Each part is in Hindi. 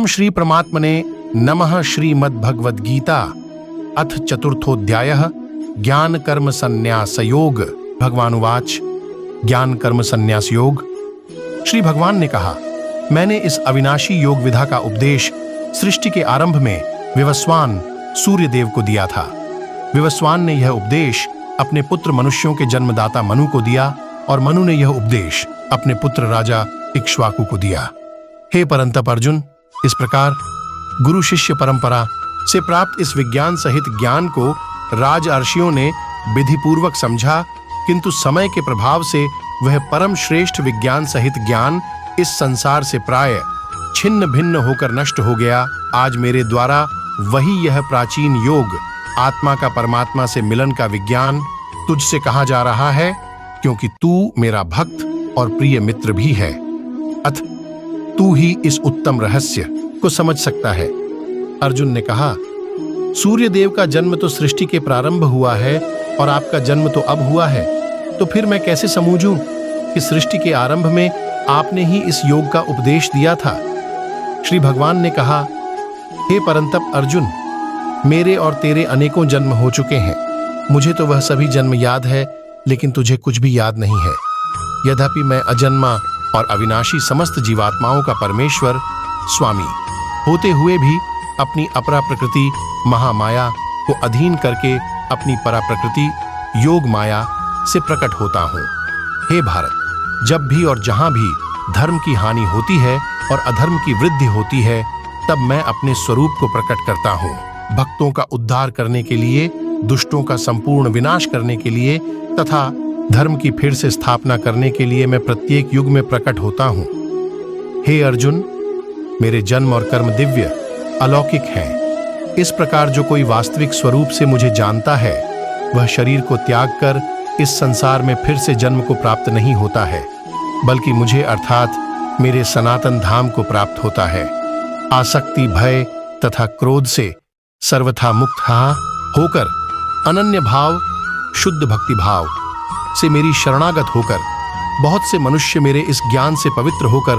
ओम श्री परमात्मने नमः। श्रीमद्भगवद्गीता अथ चतुर्थोऽध्यायः ज्ञान कर्म संन्यास योग। भगवान उवाच ज्ञान कर्म संन्यास योग। श्री भगवान ने कहा, मैंने इस अविनाशी योग विधा का उपदेश सृष्टि के आरंभ में विवस्वान सूर्य देव को दिया था। विवस्वान ने यह उपदेश अपने पुत्र मनुष्यों के जन्मदाता मनु को दिया और मनु ने यह उपदेश अपने पुत्र राजा इक्ष्वाकु को दिया। हे परंतप अर्जुन, इस प्रकार गुरु शिष्य परंपरा से प्राप्त इस विज्ञान सहित ज्ञान को राज अर्षियों ने विधिपूर्वक समझा, किंतु समय के प्रभाव से वह परम श्रेष्ठ विज्ञान सहित ज्ञान इस संसार से प्राय छिन्न भिन्न होकर नष्ट हो गया। आज मेरे द्वारा वही यह प्राचीन योग आत्मा का परमात्मा से मिलन का विज्ञान तुझसे कहा जा रहा है, क्योंकि तू मेरा भक्त और प्रिय मित्र भी है। अथ तू ही इस उत्तम रहस्य को समझ सकता है। अर्जुन ने कहा, सूर्य देव का जन्म तो सृष्टि के प्रारंभ हुआ है और आपका जन्म तो अब हुआ है, तो फिर मैं कैसे समझूं कि सृष्टि के आरंभ में आपने ही इस योग का उपदेश दिया था। श्री भगवान ने कहा, हे परंतप अर्जुन, मेरे और तेरे अनेकों जन्म हो चुके हैं। मुझे तो वह सभी जन्म याद है, लेकिन तुझे कुछ भी याद नहीं है। यद्यपि मैं अजन्मा और अविनाशी समस्त जीवात्माओं का परमेश्वर स्वामी होते हुए भी अपनी अपरा प्रकृति महामाया को अधीन करके अपनी परा प्रकृति योग माया से प्रकट होता हूँ। हे भारत, जब भी और जहां भी धर्म की हानि होती है और अधर्म की वृद्धि होती है, तब मैं अपने स्वरूप को प्रकट करता हूँ। भक्तों का उद्धार करने के लिए, दुष्टों का संपूर्ण विनाश करने के लिए तथा धर्म की फिर से स्थापना करने के लिए मैं प्रत्येक युग में प्रकट होता हूँ। हे अर्जुन, मेरे जन्म और कर्म दिव्य अलौकिक हैं। इस प्रकार जो कोई वास्तविक स्वरूप से मुझे जानता है, वह शरीर को त्याग कर इस संसार में फिर से जन्म को प्राप्त नहीं होता है, बल्कि मुझे अर्थात मेरे सनातन धाम को प्राप्त होता है। आसक्ति, भय तथा क्रोध से सर्वथा मुक्त होकर अनन्य भाव, शुद्ध भक्ति भाव से मेरी शरणागत होकर बहुत से मनुष्य मेरे इस ज्ञान से पवित्र होकर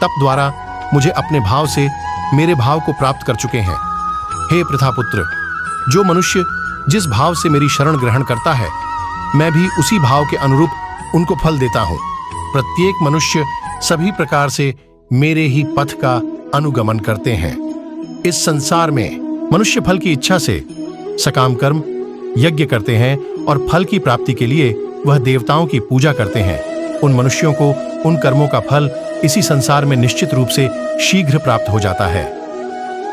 तप द्वारा मुझे अपने भाव से मेरे भाव को प्राप्त कर चुके हैं। हे प्रथापुत्र, जो मनुष्य जिस भाव से मेरी शरण ग्रहण करता है, मैं भी उसी भाव के अनुरूप उनको फल देता हूं। प्रत्येक मनुष्य सभी प्रकार से मेरे ही पथ का अनुगमन करते हैं। इस संसार में मनुष्य फल की इच्छा से सकाम कर्म यज्ञ करते हैं और फल की प्राप्ति के लिए वह देवताओं की पूजा करते हैं। उन मनुष्यों को उन कर्मों का फल इसी संसार में निश्चित रूप से शीघ्र प्राप्त हो जाता है।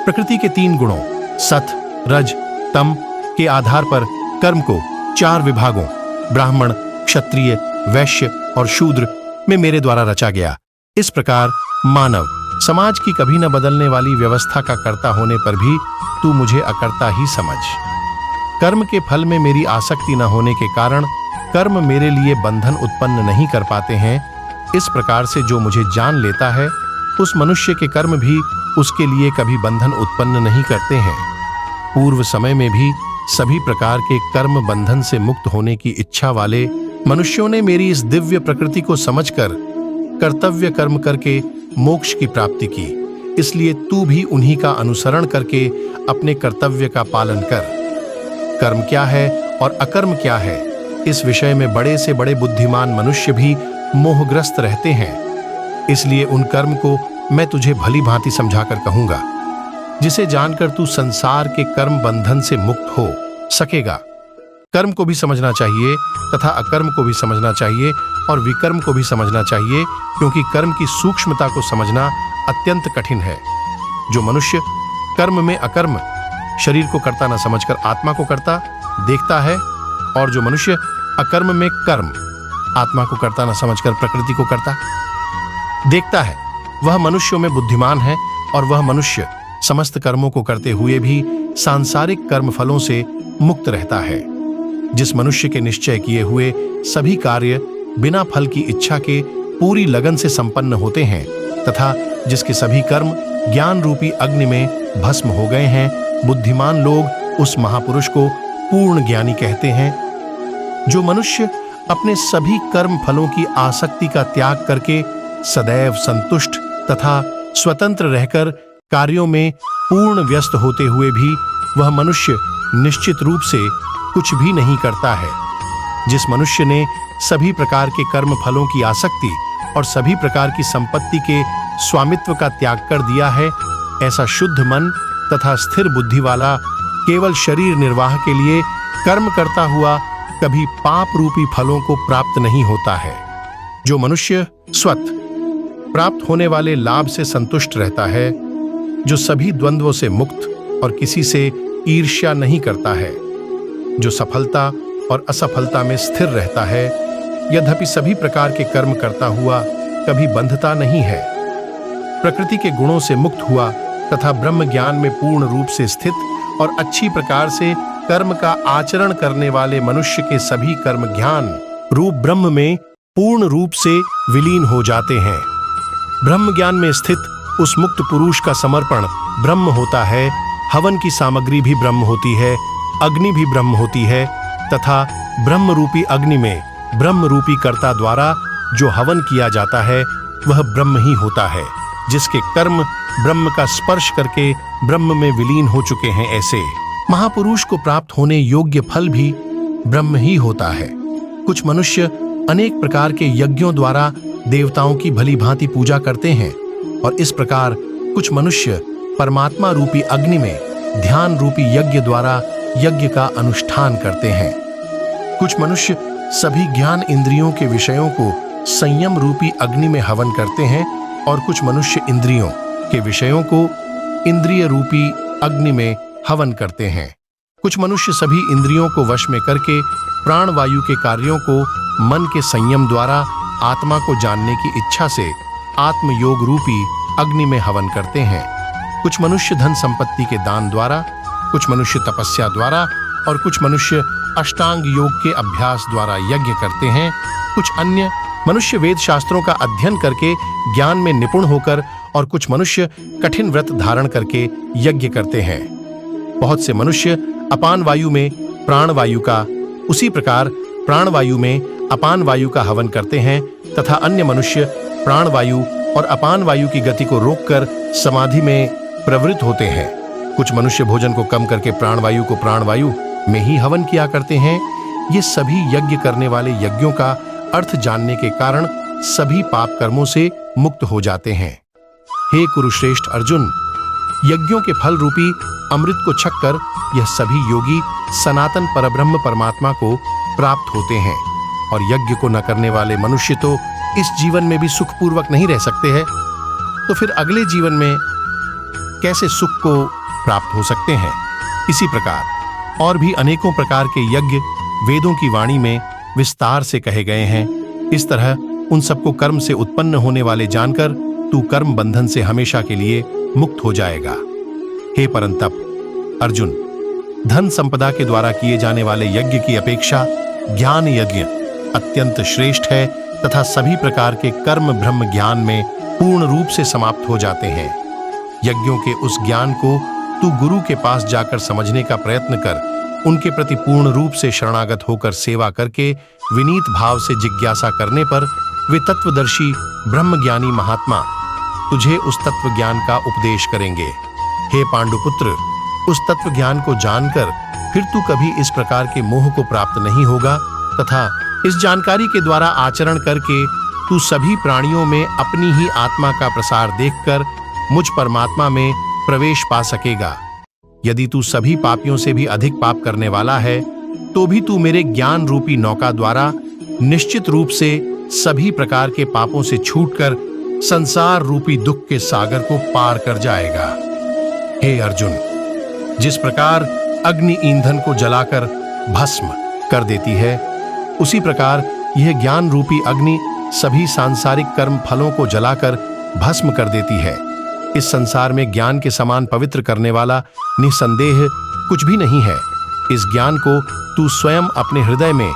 प्रकृति के 3 गुणों सत, रज, तम के आधार पर कर्म को 4 विभागों ब्राह्मण, क्षत्रिय, वैश्य और शूद्र में मेरे द्वारा रचा गया। इस प्रकार मानव समाज की कभी न बदलने वाली व्यवस्था का कर्ता होने पर भी तू मुझे अकर्ता ही समझ। कर्म के फल में मेरी आसक्ति न होने के कारण कर्म मेरे लिए बंधन उत्पन्न नहीं कर पाते हैं। इस प्रकार से जो मुझे जान लेता है, उस मनुष्य के कर्म भी उसके लिए कभी बंधन उत्पन्न नहीं करते हैं। पूर्व समय में भी सभी प्रकार के कर्म बंधन से मुक्त होने की इच्छा वाले मनुष्यों ने मेरी इस दिव्य प्रकृति को समझकर कर्तव्य कर्म करके मोक्ष की प्राप्ति की। इसलिए तू भी उन्हीं का अनुसरण करके अपने कर्तव्य का पालन कर। कर्म क्या है और अकर्म क्या है, इस विषय में बड़े से बड़े बुद्धिमान मनुष्य भी मोहग्रस्त रहते हैं। इसलिए उन कर्म को मैं तुझे भली भांति समझाकर कहूंगा, जिसे जानकर तू संसार के कर्म बंधन से मुक्त हो सकेगा। कर्म को भी समझना चाहिए तथा अकर्म को भी समझना चाहिए और विकर्म को भी समझना चाहिए, क्योंकि कर्म की सूक्ष्मता को समझना अत्यंत कठिन है। जो मनुष्य कर्म में अकर्म शरीर को कर्ता न समझकर आत्मा को कर्ता देखता है, और जो मनुष्य अकर्म में कर्म आत्मा को कर्ता न समझकर प्रकृति को कर्ता देखता है, वह मनुष्यों में बुद्धिमान है। और वह मनुष्य समस्त कर्मों को करते हुए भी सांसारिक कर्म फलों से मुक्त रहता है। जिस मनुष्य के निश्चय किए हुए सभी कार्य बिना फल की इच्छा के पूरी लगन से संपन्न होते हैं तथा जिसके सभी कर्म ज्ञान रूपी अग्नि में भस्म हो गए हैं, बुद्धिमान लोग उस महापुरुष को पूर्ण ज्ञानी कहते हैं। जो मनुष्य अपने सभी कर्म फलों की आसक्ति का त्याग करके सदैव संतुष्ट तथा स्वतंत्र रहकर कार्यों में पूर्ण व्यस्त होते हुए भी वह मनुष्य निश्चित रूप से कुछ भी नहीं करता है। जिस मनुष्य ने सभी प्रकार के कर्म फलों की आसक्ति और सभी प्रकार की संपत्ति के स्वामित्व का त्याग कर दिया है, ऐसा शुद्ध मन तथा स्थिर बुद्धि वाला केवल शरीर निर्वाह के लिए कर्म करता हुआ कभी पाप रूपी फलों को प्राप्त नहीं होता है। जो मनुष्य स्वत प्राप्त होने वाले लाभ से संतुष्ट रहता है, जो सभी द्वंद्वों से मुक्त और किसी से ईर्ष्या नहीं करता है, जो सफलता और असफलता में स्थिर रहता है, यद्यपि सभी प्रकार के कर्म करता हुआ कभी बंधता नहीं है, प्रकृति के गुणों से मुक्त हुआ तथा ब्रह्म ज्ञान में पूर्ण रूप से स्थित और अच्छी प्रकार से कर्म का आचरण करने वाले मनुष्य के सभी कर्म ज्ञान रूप ब्रह्म में पूर्ण रूप से विलीन हो जाते हैं। ब्रह्म ज्ञान में स्थित उस मुक्त पुरुष का समर्पण ब्रह्म होता है, हवन की सामग्री भी ब्रह्म होती है, अग्नि भी ब्रह्म होती है तथा ब्रह्म रूपी अग्नि में ब्रह्म रूपी कर्ता द्वारा जो हवन किया जाता है वह ब्रह्म ही होता है, जिसके कर्म ब्रह्म का स्पर्श करके ब्रह्म में विलीन हो चुके हैं। ऐसे महापुरुष को प्राप्त होने योग्य फल भी ब्रह्म ही होता है। कुछ मनुष्य अनेक प्रकार के यज्ञों द्वारा देवताओं की भली भांति पूजा करते हैं और इस प्रकार कुछ मनुष्य परमात्मा रूपी अग्नि में ध्यान रूपी यज्ञ द्वारा यज्ञ का अनुष्ठान करते हैं। कुछ मनुष्य सभी ज्ञान इंद्रियों के विषयों को संयम रूपी अग्नि में हवन करते हैं और कुछ मनुष्य इंद्रियों के विषयों को इंद्रिय रूपी अग्नि में हवन करते हैं। कुछ मनुष्य सभी इंद्रियों को वश में करके प्राण वायु के कार्यों को मन के संयम द्वारा आत्मा को जानने की इच्छा से आत्मयोग रूपी अग्नि में हवन करते हैं। कुछ मनुष्य धन संपत्ति के दान द्वारा, कुछ मनुष्य तपस्या द्वारा और कुछ मनुष्य अष्टांग योग के अभ्यास द्वारा यज्ञ करते हैं। कुछ अन्य मनुष्य वेद शास्त्रों का अध्ययन करके ज्ञान में निपुण होकर और कुछ मनुष्य कठिन व्रत धारण करके यज्ञ करते हैं। बहुत से मनुष्य अपान वायु में प्राण वायु का, उसी प्रकार प्राण वायु में अपान वायु का हवन करते हैं तथा अन्य मनुष्य प्राण वायु और अपान वायु की गति को रोककर समाधि में प्रवृत्त होते हैं। कुछ मनुष्य भोजन को कम करके प्राण वायु को प्राण वायु में ही हवन किया करते हैं। ये सभी यज्ञ करने वाले यज्ञों का अर्थ जानने के कारण सभी पाप कर्मों से मुक्त हो जाते हैं। हे कुरुश्रेष्ठ अर्जुन, यज्ञों के फल रूपी अमृत को छककर यह सभी योगी सनातन परब्रह्म परमात्मा को प्राप्त होते हैं और यज्ञ को न करने वाले मनुष्य तो इस जीवन में भी सुखपूर्वक नहीं रह सकते हैं, तो फिर अगले जीवन में कैसे सुख को प्राप्त हो सकते हैं। इसी प्रकार और भी अनेकों प्रकार के यज्ञ वेदों की वाणी में विस्तार से कहे गए हैं। इस तरह उन सबको कर्म से उत्पन्न होने वाले जानकर तू कर्म बंधन से हमेशा के लिए मुक्त हो जाएगा। हे परंतप अर्जुन, धन संपदा के द्वारा किए जाने वाले यज्ञ की अपेक्षा ज्ञान यज्ञ अत्यंत श्रेष्ठ है तथा सभी प्रकार के कर्म ब्रह्म ज्ञान में पूर्ण रूप से समाप्त हो जाते हैं। यज्ञों के उस ज्ञान को तू गुरु के पास जाकर समझने का प्रयत्न कर, उनके प्रति पूर्ण रूप से शरणागत होकर सेवा करके विनीत भाव से जिज्ञासा करने पर वे तत्वदर्शी ब्रह्मज्ञानी महात्मा तुझे उस तत्व ज्ञान का उपदेश करेंगे। हे पांडुपुत्र, उस तत्व ज्ञान को जानकर फिर तू कभी इस प्रकार के मोह को प्राप्त नहीं होगा तथा इस जानकारी के द्वारा आचरण करके तू सभी प्राणियों में अपनी ही आत्मा का प्रसार देखकर मुझ परमात्मा में प्रवेश पा सकेगा। यदि तू सभी पापियों से भी अधिक पाप करने वाला है तो भी तू मेरे ज्ञान रूपी नौका द्वारा निश्चित रूप से सभी प्रकार के पापों से छूटकर संसार रूपी दुख के सागर को पार कर जाएगा। हे अर्जुन, जिस प्रकार अग्नि ईंधन को जलाकर भस्म कर देती है, उसी प्रकार यह ज्ञान रूपी अग्नि सभी सांसारिक कर्म फलों को जलाकर भस्म कर देती है। इस संसार में ज्ञान के समान पवित्र करने वाला निसंदेह कुछ भी नहीं है। इस ज्ञान को तू स्वयं अपने हृदय में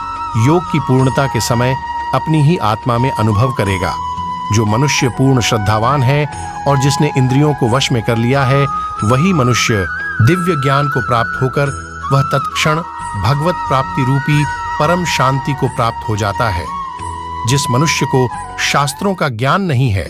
योग की पूर्णता के समय अपनी ही आत्मा में अनुभव करेगा। जो मनुष्य पूर्ण श्रद्धावान है और जिसने इंद्रियों को वश में कर लिया है, वही मनुष्य दिव्य ज्ञान को प्राप्त होकर वह तत्क्षण भगवत प्राप्ति रूपी परम शांति को प्राप्त हो जाता है। जिस मनुष्य को शास्त्रों का ज्ञान नहीं है,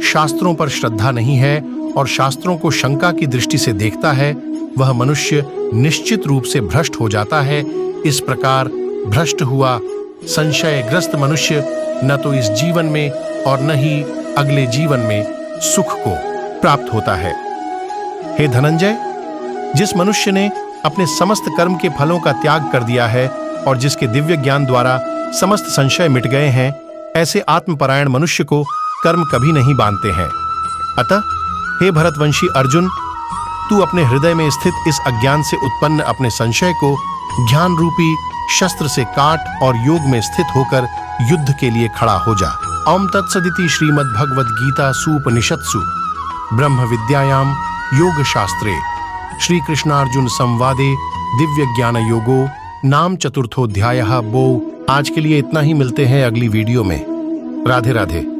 शास्त्रों पर श्रद्धा नहीं है और शास्त्रों को शंका की दृष्टि से देखता है, वह मनुष्य निश्चित रूप से भ्रष्ट हो जाता है। इस प्रकार भ्रष्ट हुआ संशयग्रस्त मनुष्य न तो इस जीवन में और न ही अगले जीवन में सुख को प्राप्त होता है। हे धनंजय, जिस मनुष्य ने अपने समस्त कर्म के फलों का त्याग कर दिया है और जिसके दिव्य ज्ञान द्वारा समस्त संशय मिट गए हैं, ऐसे आत्मपरायण मनुष्य को कर्म कभी नहीं बांधते हैं। अतः हे भरतवंशी अर्जुन, तू अपने हृदय में स्थित इस अज्ञान से उत्पन्न अपने संशय को ज्ञान रूपी शस्त्र से काट और योग में स्थित होकर युद्ध के लिए खड़ा हो जा। ओम तत्सदिति श्रीमद्भगवद गीता सूपनिषत्सु ब्रह्म विद्यायां योग शास्त्रे श्री कृष्णार्जुन संवादे दिव्य ज्ञान योगो नाम चतुर्थोध्यायः। बो आज के लिए इतना ही, मिलते हैं अगली वीडियो में। राधे राधे।